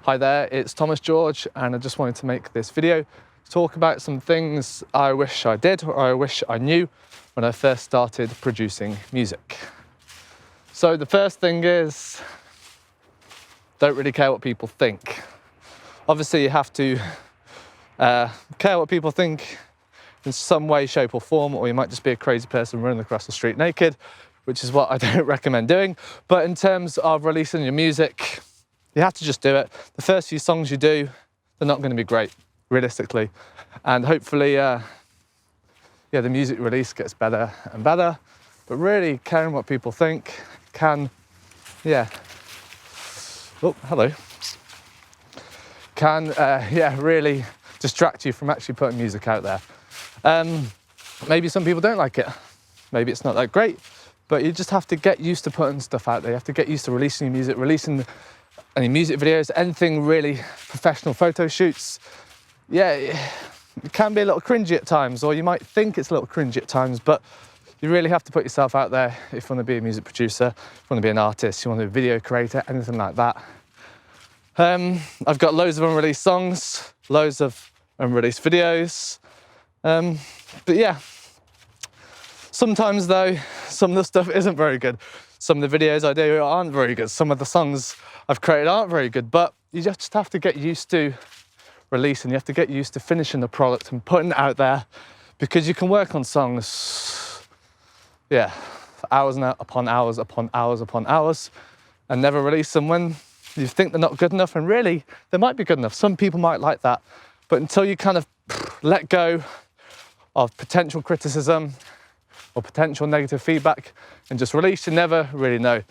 Hi there, it's Thomas George, and I just wanted to make this video to talk about some things I wish I did or I wish I knew when I first started producing music. So the first thing is, don't really care what people think. Obviously you have to care what people think in some way, shape or form, or you might just be a crazy person running across the street naked, which is what I don't recommend doing. But in terms of releasing your music, you have to just do it. The first few songs you do, they're not going to be great, realistically. And hopefully, the music release gets better and better. But really caring what people think can, really distract you from actually putting music out there. Maybe some people don't like it. Maybe it's not that great, but you just have to get used to putting stuff out there. You have to get used to releasing your music, releasing any music videos, anything really, professional photo shoots. Yeah, it can be a little cringy at times, or you might think it's a little cringy at times, but you really have to put yourself out there if you want to be a music producer, if you want to be an artist, you want to be a video creator, anything like that. I've got loads of unreleased songs, loads of unreleased videos. But yeah, sometimes though, some of the stuff isn't very good. Some of the videos I do aren't very good. Some of the songs I've created aren't very good, but you just have to get used to releasing. You have to get used to finishing the product and putting it out there, because you can work on songs, for hours upon hours upon hours upon hours and never release them when you think they're not good enough, and really, they might be good enough. Some people might like that, but until you kind of let go of potential criticism or potential negative feedback and just release, you never really know.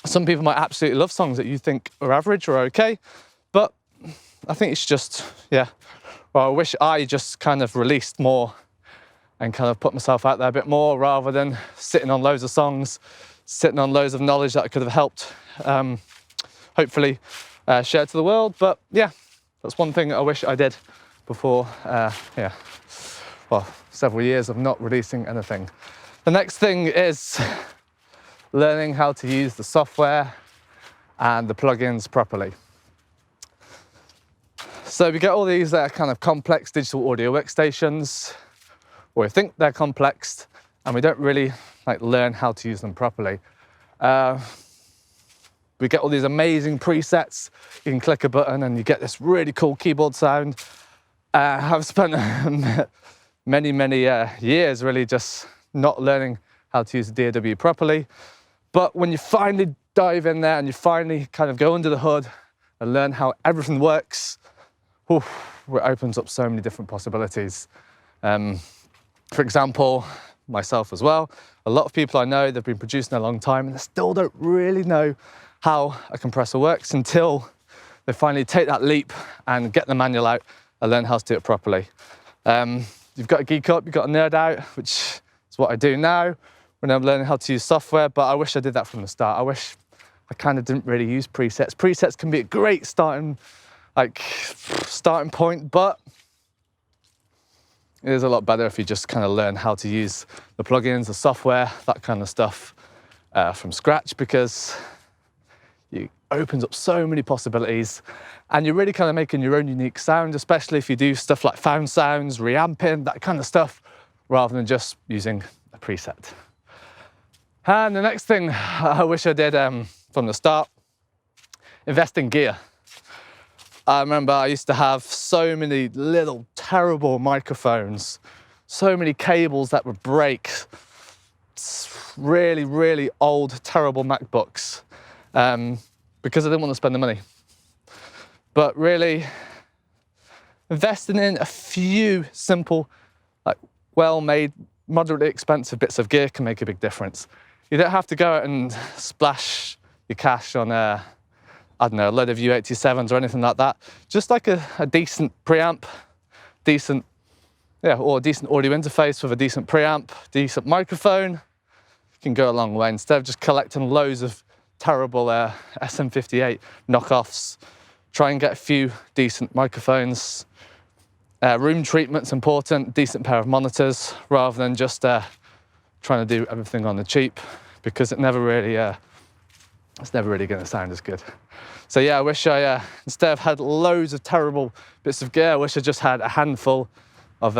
Some people might absolutely love songs that you think are average or okay, but I think it's just, I wish I just kind of released more and kind of put myself out there a bit more, rather than sitting on loads of songs, sitting on loads of knowledge that I could have helped, hopefully share to the world. But yeah, that's one thing I wish I did before, several years of not releasing anything. The next thing is learning how to use the software and the plugins properly. So we get all these kind of complex digital audio workstations, or we think they're complex, and we don't really learn how to use them properly. We get all these amazing presets. You can click a button and you get this really cool keyboard sound. I've spent many years really just not learning how to use the DAW properly. But when you finally dive in there and you finally kind of go under the hood and learn how everything works, it opens up so many different possibilities. For example, myself as well, a lot of people I know, they've been producing a long time and they still don't really know how a compressor works until they finally take that leap and get the manual out and learn how to do it properly. You've got to geek up, you've got to nerd out, which is what I do now when I'm learning how to use software, but I wish I did that from the start. I wish I kind of didn't really use presets. Presets can be a great starting point, but it is a lot better if you just kind of learn how to use the plugins, the software, that kind of stuff from scratch, because it opens up so many possibilities and you're really kind of making your own unique sound, especially if you do stuff like found sounds, reamping, that kind of stuff, rather than just using a preset. And the next thing I wish I did from the start, invest in gear. I remember I used to have so many little terrible microphones, so many cables that would break, really old, terrible MacBooks, because I didn't want to spend the money. But really, investing in a few simple, well-made, moderately expensive bits of gear can make a big difference. You don't have to go out and splash your cash on a load of U87s or anything like that. Just like a decent preamp, or a decent audio interface with a decent preamp, decent microphone, can go a long way, instead of just collecting loads of terrible SM58 knockoffs. Try and get a few decent microphones. Room treatment's important, decent pair of monitors, rather than just trying to do everything on the cheap, because it's never really going to sound as good. So yeah, I wish I, instead of had loads of terrible bits of gear, I wish I just had a handful of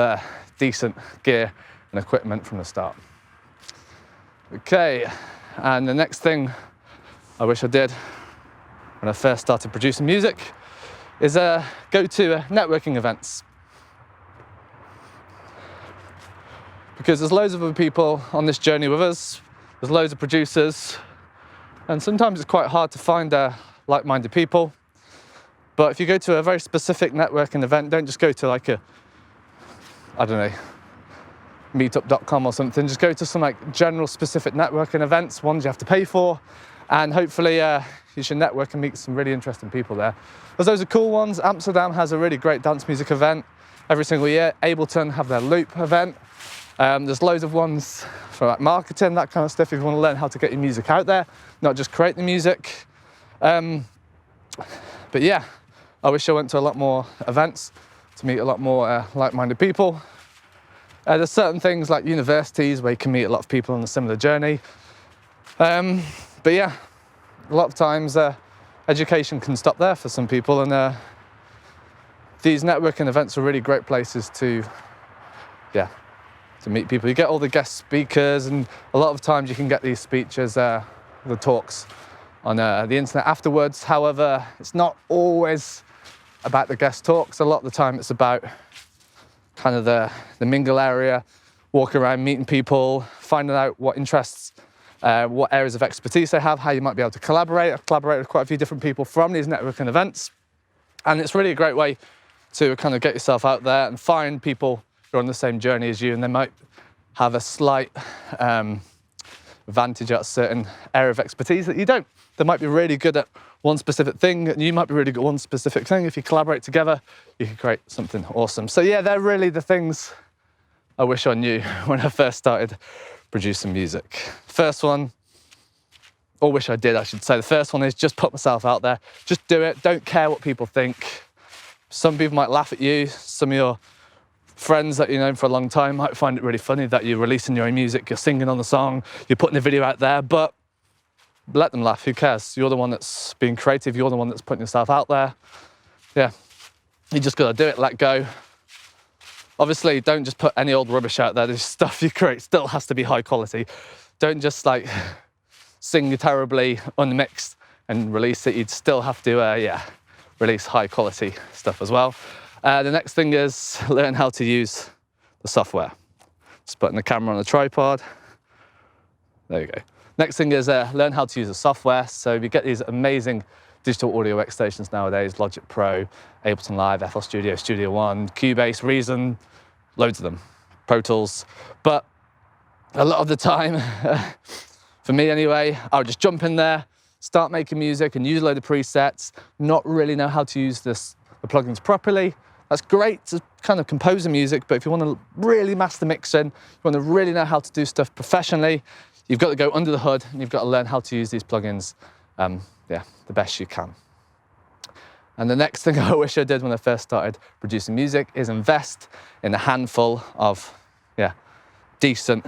decent gear and equipment from the start. Okay, and the next thing I wish I did when I first started producing music is go to networking events. Because there's loads of other people on this journey with us, there's loads of producers, and sometimes it's quite hard to find like-minded people. But if you go to a very specific networking event, don't just go to like a, I don't know, meetup.com or something, just go to some like general specific networking events, ones you have to pay for, and hopefully you should network and meet some really interesting people there. There's loads of cool ones. Amsterdam has a really great dance music event every single year. Ableton have their Loop event. There's loads of ones for like marketing, that kind of stuff, if you want to learn how to get your music out there, not just create the music. But yeah, I wish I went to a lot more events to meet a lot more like-minded people. There's certain things like universities where you can meet a lot of people on a similar journey. But yeah, a lot of times education can stop there for some people, and these networking events are really great places to meet people. You get all the guest speakers, and a lot of times you can get these speeches, the talks on the internet afterwards. However, it's not always about the guest talks. A lot of the time it's about kind of the mingle area, walking around, meeting people, finding out what interests, what areas of expertise they have, how you might be able to collaborate. I've collaborated with quite a few different people from these networking events, and it's really a great way to kind of get yourself out there and find people who are on the same journey as you, and they might have a slight advantage at a certain area of expertise that you don't. They might be really good at one specific thing, and you might be really good at one specific thing. If you collaborate together, you can create something awesome. So yeah, they're really the things I wish I knew when I first started producing music. First one, or wish I did, I should say. The first one is just put myself out there. Just do it. Don't care what people think. Some people might laugh at you. Some of your friends that you've known for a long time might find it really funny that you're releasing your own music, you're singing on the song, you're putting the video out there, but let them laugh. Who cares? You're the one that's being creative. You're the one that's putting yourself out there. Yeah, you just got to do it, let go. Obviously, don't just put any old rubbish out there. The stuff you create still has to be high quality. Don't just like sing terribly unmixed and release it. You'd still have to, release high quality stuff as well. The next thing is learn how to use the software. Just putting the camera on a tripod. There you go. Next thing is learn how to use the software. So you get these amazing digital audio workstations nowadays, Logic Pro, Ableton Live, FL Studio, Studio One, Cubase, Reason, loads of them, Pro Tools. But a lot of the time, for me anyway, I would just jump in there, start making music and use a load of presets, not really know how to use the plugins properly. That's great to kind of compose the music, but if you want to really master mixing, you want to really know how to do stuff professionally, you've got to go under the hood and you've got to learn how to use these plugins the best you can. And the next thing I wish I did when I first started producing music is invest in a handful of decent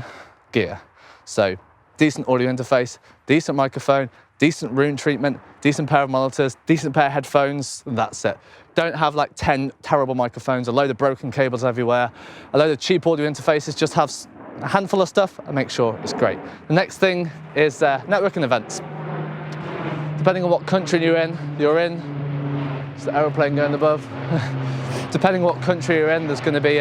gear. So decent audio interface, decent microphone, decent room treatment, decent pair of monitors, decent pair of headphones, and that's it. Don't have like 10 terrible microphones, a load of broken cables everywhere, a load of cheap audio interfaces. Just have a handful of stuff and make sure it's great. The next thing is networking events. Depending on what country you're in, there's the aeroplane going above. Depending on what country you're in, there's going to be,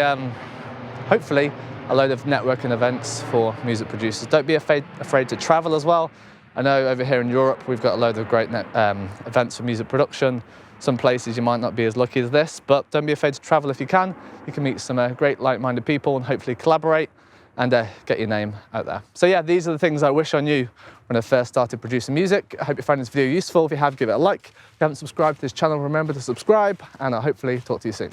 hopefully, a load of networking events for music producers. Don't be afraid to travel as well. I know over here in Europe, we've got a load of great events for music production. Some places you might not be as lucky as this, but don't be afraid to travel if you can. You can meet some great like-minded people and hopefully collaborate and get your name out there. So yeah, these are the things I wish I knew when I first started producing music. I hope you find this video useful. If you have, give it a like. If you haven't subscribed to this channel, remember to subscribe, and I'll hopefully talk to you soon.